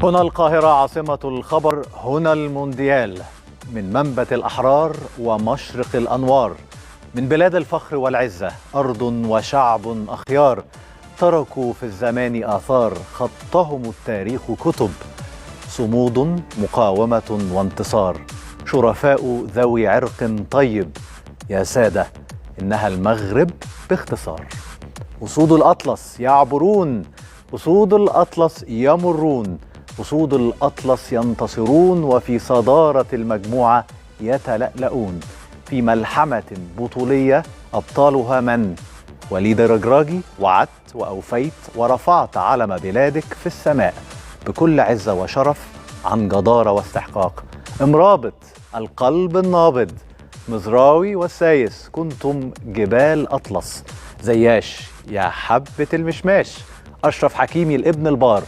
هنا القاهرة عاصمة الخبر، هنا المونديال، من منبت الأحرار ومشرق الأنوار، من بلاد الفخر والعزة، أرض وشعب أخيار تركوا في الزمان آثار، خطهم التاريخ كتب، صمود مقاومة وانتصار، شرفاء ذوي عرق طيب، يا سادة إنها المغرب باختصار. أسود الأطلس يعبرون، أسود الأطلس يمرون، أسود الأطلس ينتصرون، وفي صدارة المجموعة يتلألؤون، في ملحمة بطولية أبطالها من؟ وليد رجراجي، وعدت وأوفيت ورفعت علم بلادك في السماء بكل عزة وشرف عن جدارة واستحقاق. امرابط القلب النابض، مزراوي والسايس، كنتم جبال أطلس. زياش يا حبة المشماش، أشرف حكيمي الابن البار،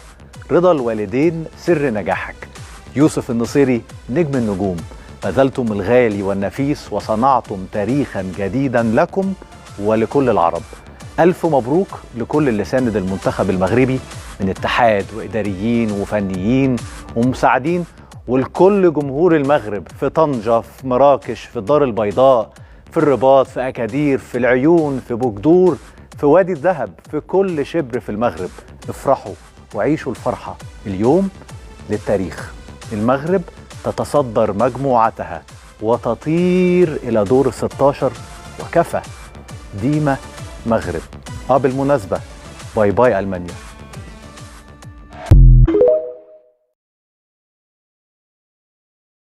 رضا الوالدين سر نجاحك، يوسف النصيري نجم النجوم، بذلتم الغالي والنفيس وصنعتم تاريخا جديدا لكم ولكل العرب. ألف مبروك لكل اللي ساند المنتخب المغربي من اتحاد وإداريين وفنيين ومساعدين، ولكل جمهور المغرب في طنجة، في مراكش، في الدار البيضاء، في الرباط، في أكادير، في العيون، في بوجدور، في وادي الذهب، في كل شبر في المغرب. افرحوا وعيشوا الفرحة اليوم للتاريخ. المغرب تتصدر مجموعتها وتطير إلى دور 16، وكفى ديما مغرب. بالمناسبة، باي باي ألمانيا.